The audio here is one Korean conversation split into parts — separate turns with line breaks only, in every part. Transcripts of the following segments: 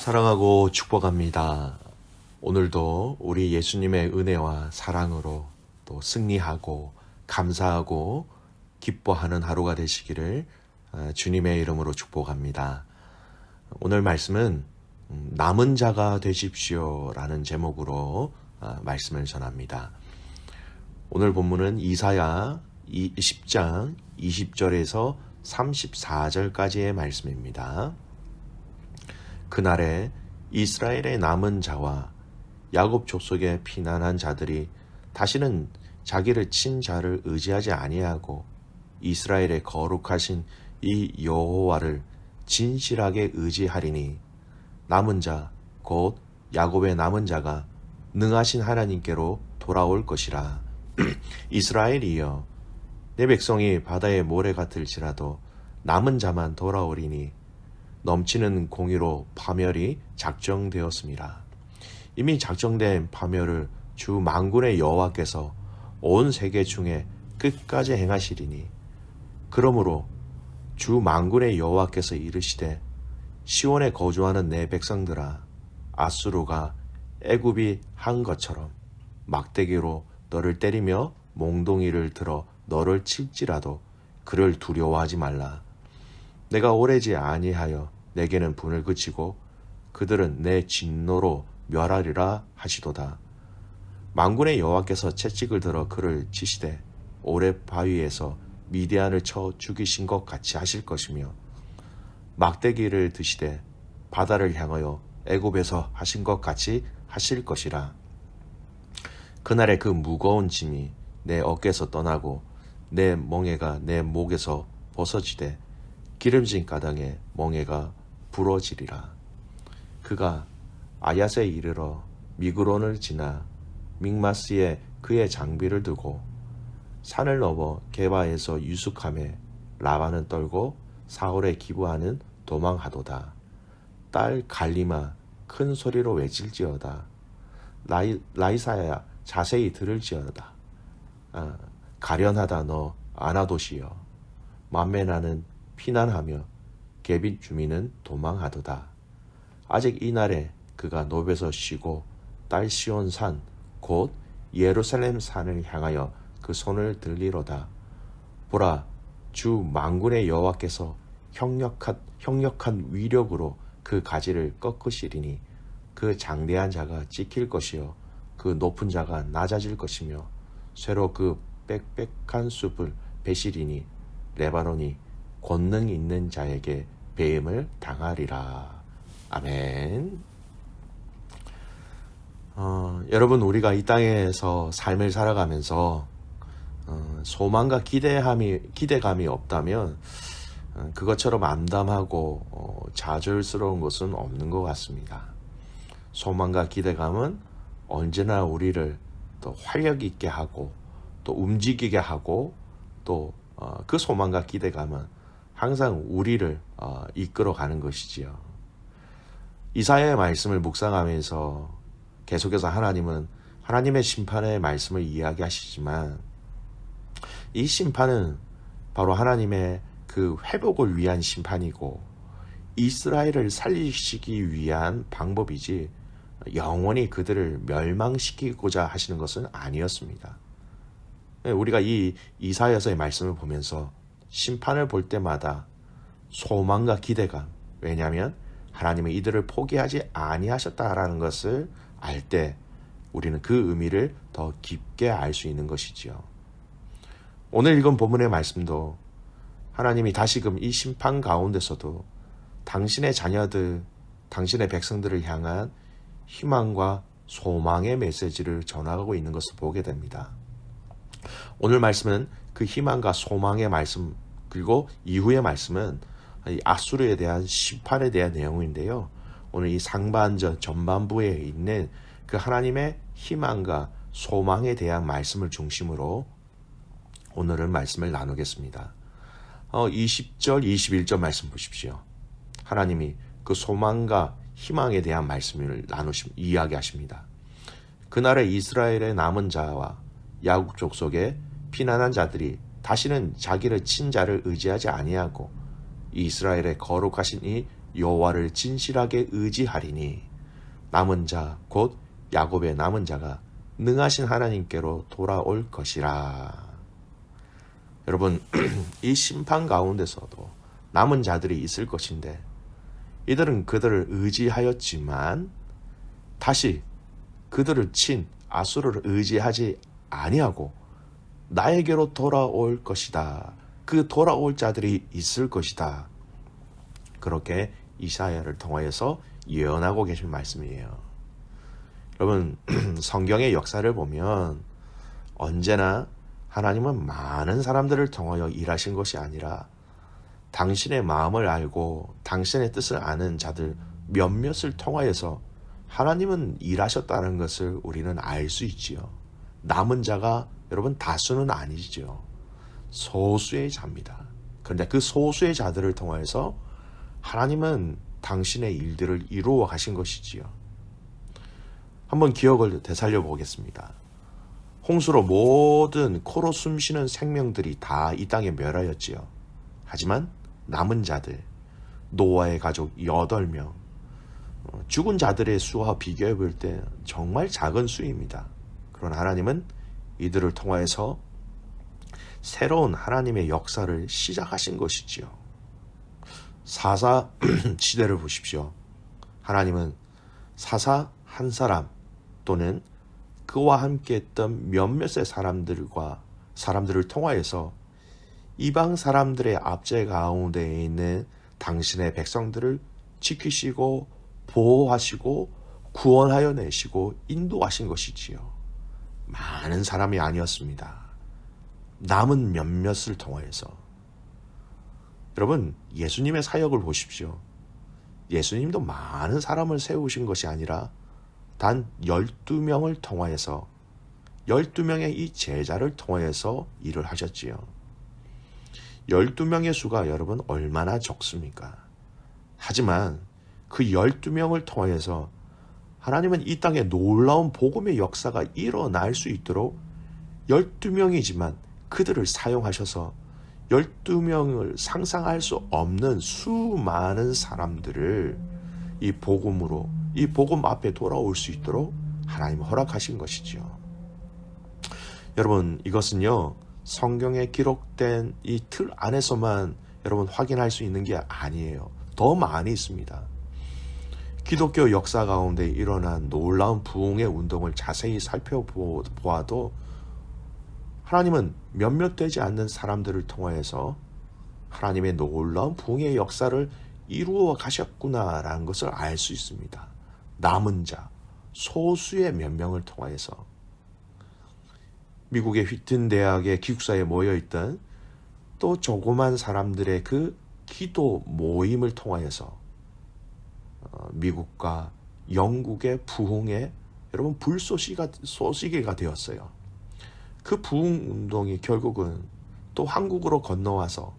사랑하고 축복합니다. 오늘도 우리 예수님의 은혜와 사랑으로 또 승리하고 감사하고 기뻐하는 하루가 되시기를 주님의 이름으로 축복합니다. 오늘 말씀은 남은 자가 되십시오 라는 제목으로 말씀을 전합니다. 오늘 본문은 이사야 10장 20절에서 34절까지의 말씀입니다. 그날에 이스라엘의 남은 자와 야곱 족속의 피난한 자들이 다시는 자기를 친 자를 의지하지 아니하고 이스라엘의 거룩하신 이 여호와를 진실하게 의지하리니 남은 자 곧 야곱의 남은 자가 능하신 하나님께로 돌아올 것이라. 이스라엘이여 내 백성이 바다의 모래 같을지라도 남은 자만 돌아오리니 넘치는 공의로 파멸이 작정되었습니다. 이미 작정된 파멸을 주 만군의 여호와께서 온 세계 중에 끝까지 행하시리니 그러므로 주 만군의 여호와께서 이르시되 시온에 거주하는 내 백성들아 아수르가 애굽이 한 것처럼 막대기로 너를 때리며 몽둥이를 들어 너를 칠지라도 그를 두려워하지 말라. 내가 오래지 아니하여 내게는 분을 그치고 그들은 내 진노로 멸하리라 하시도다. 만군의 여호와께서 채찍을 들어 그를 치시되 오렙 바위에서 미디안을 쳐 죽이신 것 같이 하실 것이며 막대기를 드시되 바다를 향하여 애굽에서 하신 것 같이 하실 것이라. 그날에 그 무거운 짐이 내 어깨에서 떠나고 내 멍에가 내 목에서 벗어지되 기름진 가당에 멍에가 부러지리라. 그가 아얏에 이르러 미그론을 지나 믹마스에 그의 장비를 두고 산을 넘어 게바에서 유숙함에 라반은 떨고 사울에 기부하는 도망하도다. 딸 갈리마 큰 소리로 외칠지어다. 라이사야 자세히 들을지어다. 가련하다 너 아나도시여. 만메나는 피난하며 게빗 주민은 도망하도다. 아직 이날에 그가 노베서 쉬고 딸 시온 산 곧 예루살렘 산을 향하여 그 손을 들리로다. 보라 주 만군의 여호와께서 형력한 위력으로 그 가지를 꺾으시리니 그 장대한 자가 찍힐 것이요 그 높은 자가 낮아질 것이며 쇠로 그 빽빽한 숲을 베시리니 레바논이 권능 있는 자에게 배임을 당하리라. 아멘. 여러분 우리가 이 땅에서 삶을 살아가면서 소망과 기대감이 없다면 그것처럼 암담하고 좌절스러운 것은 없는 것 같습니다. 소망과 기대감은 언제나 우리를 더 활력 있게 하고 또 움직이게 하고 또 그 소망과 기대감은 항상 우리를 이끌어가는 것이지요. 이사야의 말씀을 묵상하면서 계속해서 하나님은 하나님의 심판의 말씀을 이야기하시지만 이 심판은 바로 하나님의 그 회복을 위한 심판이고 이스라엘을 살리시기 위한 방법이지 영원히 그들을 멸망시키고자 하시는 것은 아니었습니다. 우리가 이 이사야서의 말씀을 보면서 심판을 볼 때마다 소망과 기대감, 왜냐하면 하나님은 이들을 포기하지 아니하셨다라는 것을 알 때 우리는 그 의미를 더 깊게 알 수 있는 것이지요. 오늘 읽은 본문의 말씀도 하나님이 다시금 이 심판 가운데서도 당신의 자녀들, 당신의 백성들을 향한 희망과 소망의 메시지를 전하고 있는 것을 보게 됩니다. 오늘 말씀은 그 희망과 소망의 말씀 그리고 이후의 말씀은 아수르에 대한 심판에 대한 내용인데요. 오늘 이 상반전 전반부에 있는 그 하나님의 희망과 소망에 대한 말씀을 중심으로 오늘은 말씀을 나누겠습니다. 20절, 21절 말씀 보십시오. 하나님이 그 소망과 희망에 대한 말씀을 이야기하십니다. 그날에 이스라엘의 남은 자와 야곱 족속의 피난한 자들이 다시는 자기를 친 자를 의지하지 아니하고 이스라엘의 거룩하신 이 여호와를 진실하게 의지하리니 남은 자 곧 야곱의 남은 자가 능하신 하나님께로 돌아올 것이라. 여러분, 이 심판 가운데서도 남은 자들이 있을 것인데 이들은 그들을 의지하였지만 다시 그들을 친 아수르를 의지하지 아니하고 나에게로 돌아올 것이다. 그 돌아올 자들이 있을 것이다. 그렇게 이사야를 통하여서 예언하고 계신 말씀이에요. 여러분, 성경의 역사를 보면 언제나 하나님은 많은 사람들을 통하여 일하신 것이 아니라 당신의 마음을 알고 당신의 뜻을 아는 자들 몇몇을 통하여서 하나님은 일하셨다는 것을 우리는 알 수 있지요. 남은 자가 여러분 다수는 아니지요. 소수의 자입니다. 그런데 그 소수의 자들을 통하여서 하나님은 당신의 일들을 이루어 가신 것이지요. 한번 기억을 되살려 보겠습니다. 홍수로 모든 코로 숨쉬는 생명들이 다 이 땅에 멸하였지요. 하지만 남은 자들, 노아의 가족 8명, 죽은 자들의 수와 비교해 볼 때 정말 작은 수입니다. 그러나 하나님은 이들을 통하여서 새로운 하나님의 역사를 시작하신 것이지요. 사사 시대를 보십시오. 하나님은 사사 한 사람 또는 그와 함께 했던 몇몇의 사람들을 통하여서 이방 사람들의 압제 가운데 있는 당신의 백성들을 지키시고 보호하시고 구원하여 내시고 인도하신 것이지요. 많은 사람이 아니었습니다. 남은 몇몇을 통하여서. 여러분, 예수님의 사역을 보십시오. 예수님도 많은 사람을 세우신 것이 아니라 단 12명을 통하여서 12명의 이 제자를 통하여서 일을 하셨지요. 12명의 수가 여러분 얼마나 적습니까? 하지만 그 12명을 통하여서 하나님은 이 땅에 놀라운 복음의 역사가 일어날 수 있도록 12명이지만 그들을 사용하셔서 12명을 상상할 수 없는 수많은 사람들을 이 복음으로, 이 복음 앞에 돌아올 수 있도록 하나님 허락하신 것이죠. 여러분, 이것은요, 성경에 기록된 이 틀 안에서만 여러분 확인할 수 있는 게 아니에요. 더 많이 있습니다. 기독교 역사 가운데 일어난 놀라운 부흥의 운동을 자세히 살펴보아도 하나님은 몇몇 되지 않는 사람들을 통하여서 하나님의 놀라운 부흥의 역사를 이루어 가셨구나라는 것을 알 수 있습니다. 남은 자, 소수의 몇 명을 통하여서. 미국의 휘튼 대학의 기숙사에 모여있던 또 조그만 사람들의 그 기도 모임을 통하여서 미국과 영국의 부흥에 여러분 불쏘시개가 되었어요. 그 부흥 운동이 결국은 또 한국으로 건너와서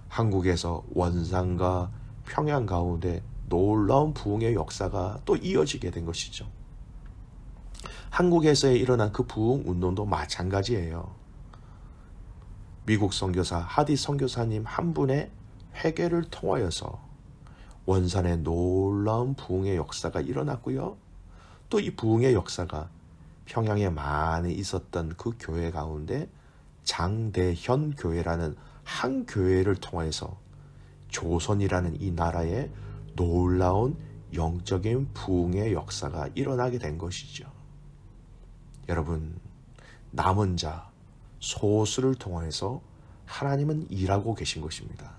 한국에서 원산과 평양 가운데 놀라운 부흥의 역사가 또 이어지게 된 것이죠. 한국에서 일어난 그 부흥 운동도 마찬가지예요. 미국 선교사 하디 선교사님 한 분의 회개를 통하여서 원산의 놀라운 부흥의 역사가 일어났고요. 또 이 부흥의 역사가 평양에 많이 있었던 그 교회 가운데 장대현 교회라는 한 교회를 통해서 조선이라는 이 나라에 놀라운 영적인 부흥의 역사가 일어나게 된 것이죠. 여러분, 남은 자, 소수를 통해서 하나님은 일하고 계신 것입니다.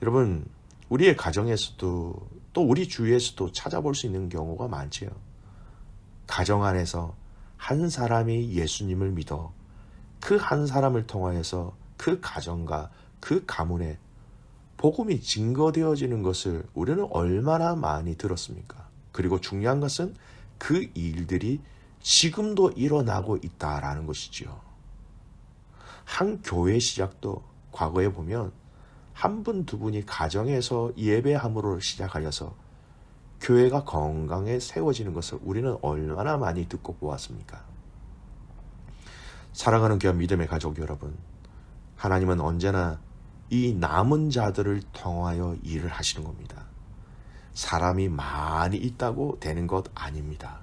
여러분, 우리의 가정에서도 또 우리 주위에서도 찾아볼 수 있는 경우가 많지요. 가정 안에서 한 사람이 예수님을 믿어 그 한 사람을 통하여서 그 가정과 그 가문에 복음이 증거되어지는 것을 우리는 얼마나 많이 들었습니까? 그리고 중요한 것은 그 일들이 지금도 일어나고 있다라는 것이지요. 한 교회 시작도 과거에 보면 한 분, 두 분이 가정에서 예배함으로 시작하여서 교회가 건강에 세워지는 것을 우리는 얼마나 많이 듣고 보았습니까? 사랑하는 귀한 믿음의 가족 여러분, 하나님은 언제나 이 남은 자들을 통하여 일을 하시는 겁니다. 사람이 많이 있다고 되는 것 아닙니다.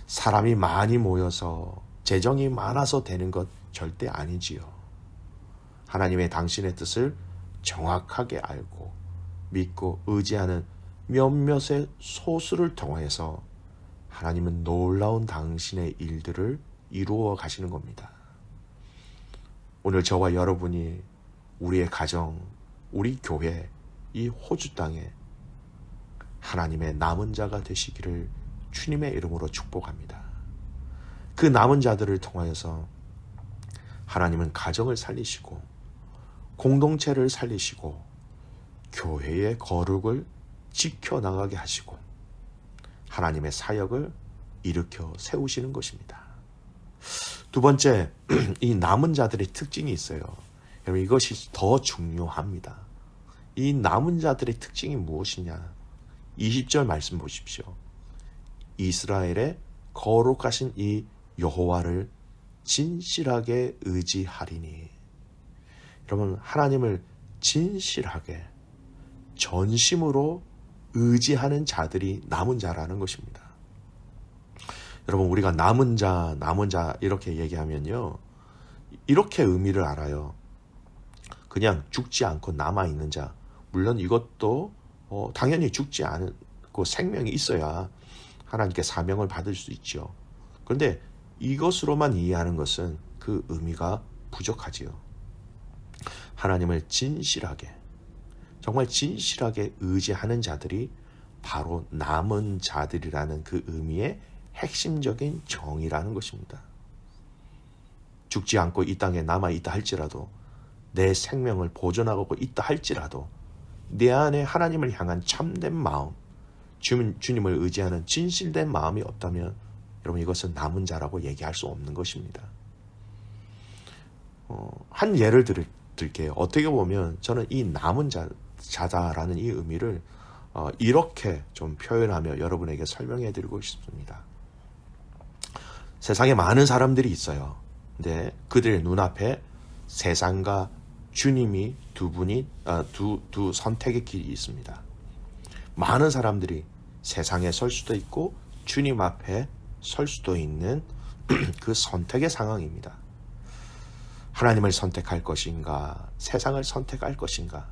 사람이 많이 모여서 재정이 많아서 되는 것 절대 아니지요. 하나님의 당신의 뜻을 정확하게 알고 믿고 의지하는 몇몇의 소수를 통해서 하나님은 놀라운 당신의 일들을 이루어 가시는 겁니다. 오늘 저와 여러분이 우리의 가정, 우리 교회, 이 호주 땅에 하나님의 남은 자가 되시기를 주님의 이름으로 축복합니다. 그 남은 자들을 통하여서 하나님은 가정을 살리시고 공동체를 살리시고 교회의 거룩을 지켜나가게 하시고 하나님의 사역을 일으켜 세우시는 것입니다. 두 번째, 이 남은 자들의 특징이 있어요. 여러분, 이것이 더 중요합니다. 이 남은 자들의 특징이 무엇이냐? 20절 말씀 보십시오. 이스라엘의 거룩하신 이 여호와를 진실하게 의지하리니. 여러분, 하나님을 진실하게 전심으로 의지하는 자들이 남은 자라는 것입니다. 여러분, 우리가 남은 자 이렇게 얘기하면요, 이렇게 의미를 알아요. 그냥 죽지 않고 남아있는 자. 물론 이것도 당연히 죽지 않고 생명이 있어야 하나님께 사명을 받을 수 있죠. 그런데 이것으로만 이해하는 것은 그 의미가 부족하지요. 하나님을 진실하게, 정말 진실하게 의지하는 자들이 바로 남은 자들이라는 그 의미의 핵심적인 정의라는 것입니다. 죽지 않고 이 땅에 남아있다 할지라도, 내 생명을 보존하고 있다 할지라도 내 안에 하나님을 향한 참된 마음, 주님을 의지하는 진실된 마음이 없다면 여러분, 이것은 남은 자라고 얘기할 수 없는 것입니다. 한 예를 들게요. 어떻게 보면 저는 이 남은 자다라는 이 의미를 이렇게 좀 표현하며 여러분에게 설명해 드리고 싶습니다. 세상에 많은 사람들이 있어요. 근데 그들의 눈앞에 세상과 주님이 두 선택의 길이 있습니다. 많은 사람들이 세상에 설 수도 있고 주님 앞에 설 수도 있는 그 선택의 상황입니다. 하나님을 선택할 것인가, 세상을 선택할 것인가.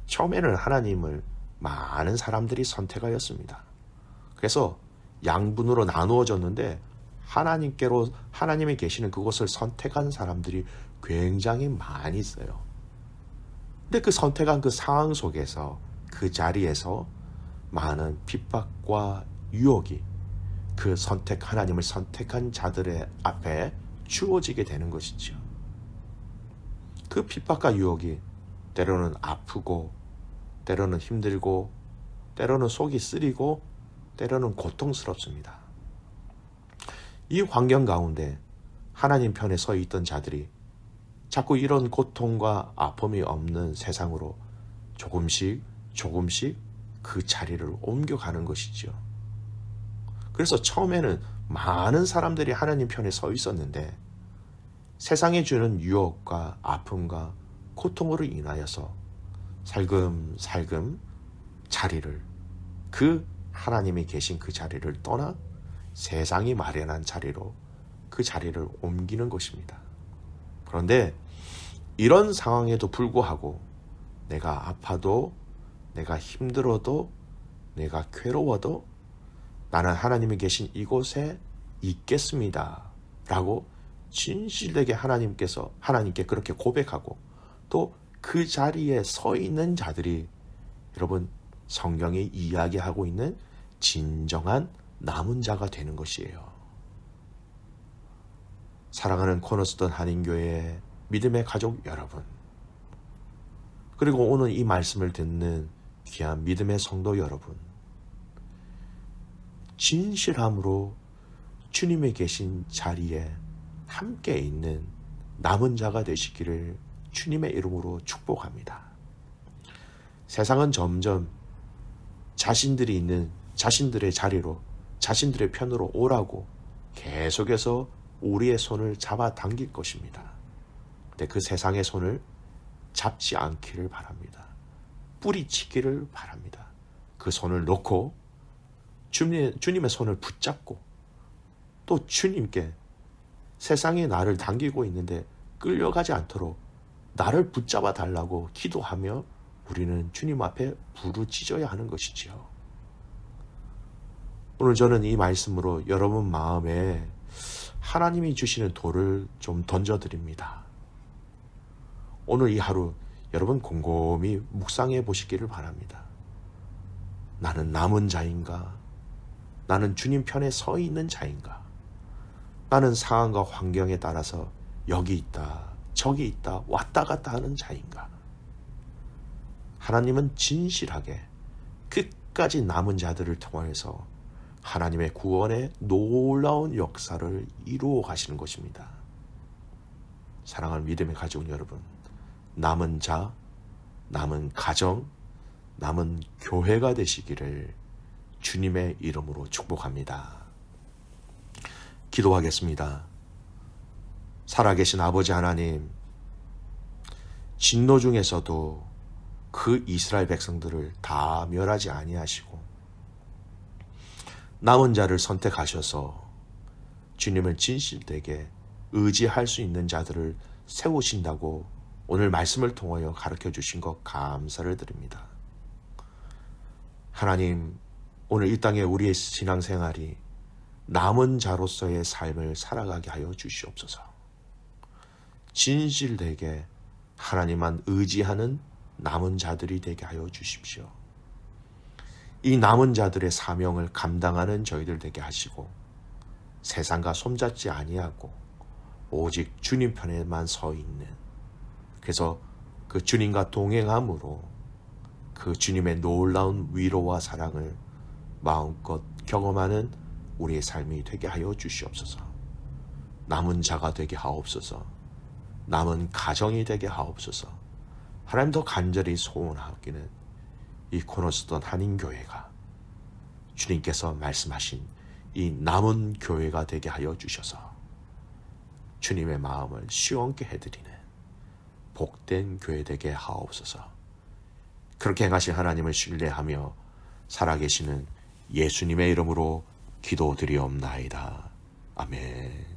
처음에는 하나님을 많은 사람들이 선택하였습니다. 그래서 양분으로 나누어졌는데 하나님이 계시는 그곳을 선택한 사람들이 굉장히 많이 있어요. 근데 그 선택한 그 상황 속에서, 그 자리에서 많은 핍박과 유혹이 그 하나님을 선택한 자들의 앞에 주어지게 되는 것이죠. 그 핍박과 유혹이 때로는 아프고, 때로는 힘들고, 때로는 속이 쓰리고, 때로는 고통스럽습니다. 이 환경 가운데 하나님 편에 서 있던 자들이 자꾸 이런 고통과 아픔이 없는 세상으로 조금씩 그 자리를 옮겨가는 것이죠. 그래서 처음에는 많은 사람들이 하나님 편에 서 있었는데 세상에 주는 유혹과 아픔과 고통으로 인하여서 살금살금 자리를, 그 하나님이 계신 그 자리를 떠나 세상이 마련한 자리로 그 자리를 옮기는 것입니다. 그런데 이런 상황에도 불구하고 내가 아파도, 내가 힘들어도, 내가 괴로워도 나는 하나님이 계신 이곳에 있겠습니다 라고 진실되게 하나님께 그렇게 고백하고 또 그 자리에 서 있는 자들이 여러분, 성경이 이야기하고 있는 진정한 남은 자가 되는 것이에요. 사랑하는 코너스톤 한인교회의 믿음의 가족 여러분, 그리고 오늘 이 말씀을 듣는 귀한 믿음의 성도 여러분, 진실함으로 주님이 계신 자리에 함께 있는 남은 자가 되시기를 주님의 이름으로 축복합니다. 세상은 점점 자신들이 있는 자신들의 자리로, 자신들의 편으로 오라고 계속해서 우리의 손을 잡아당길 것입니다. 근데 그 세상의 손을 잡지 않기를 바랍니다. 뿌리치기를 바랍니다. 그 손을 놓고 주님의 손을 붙잡고 또 주님께 세상이 나를 당기고 있는데 끌려가지 않도록 나를 붙잡아 달라고 기도하며 우리는 주님 앞에 부르짖어야 하는 것이지요. 오늘 저는 이 말씀으로 여러분 마음에 하나님이 주시는 돌을 좀 던져드립니다. 오늘 이 하루 여러분 곰곰이 묵상해 보시기를 바랍니다. 나는 남은 자인가? 나는 주님 편에 서 있는 자인가? 나는 상황과 환경에 따라서 여기 있다, 저기 있다, 왔다 갔다 하는 자인가? 하나님은 진실하게 끝까지 남은 자들을 통하여서 하나님의 구원의 놀라운 역사를 이루어 가시는 것입니다. 사랑하는 믿음의 가족 여러분, 남은 자, 남은 가정, 남은 교회가 되시기를 주님의 이름으로 축복합니다. 기도하겠습니다. 살아계신 아버지 하나님, 진노 중에서도 그 이스라엘 백성들을 다 멸하지 아니하시고 남은 자를 선택하셔서 주님을 진실되게 의지할 수 있는 자들을 세우신다고 오늘 말씀을 통하여 가르쳐 주신 것 감사를 드립니다. 하나님, 오늘 이 땅에 우리의 신앙생활이 남은 자로서의 삶을 살아가게 하여 주시옵소서. 진실되게 하나님만 의지하는 남은 자들이 되게 하여 주십시오. 이 남은 자들의 사명을 감당하는 저희들 되게 하시고 세상과 손잡지 아니하고 오직 주님 편에만 서 있는, 그래서 그 주님과 동행함으로 그 주님의 놀라운 위로와 사랑을 마음껏 경험하는 우리의 삶이 되게 하여 주시옵소서. 남은 자가 되게 하옵소서. 남은 가정이 되게 하옵소서. 하나님 더 간절히 소원하기는 이 코너스던 한인교회가 주님께서 말씀하신 이 남은 교회가 되게 하여 주셔서 주님의 마음을 시원케 해드리는 복된 교회 되게 하옵소서. 그렇게 행하신 하나님을 신뢰하며 살아계시는 예수님의 이름으로 기도드리옵나이다. 아멘.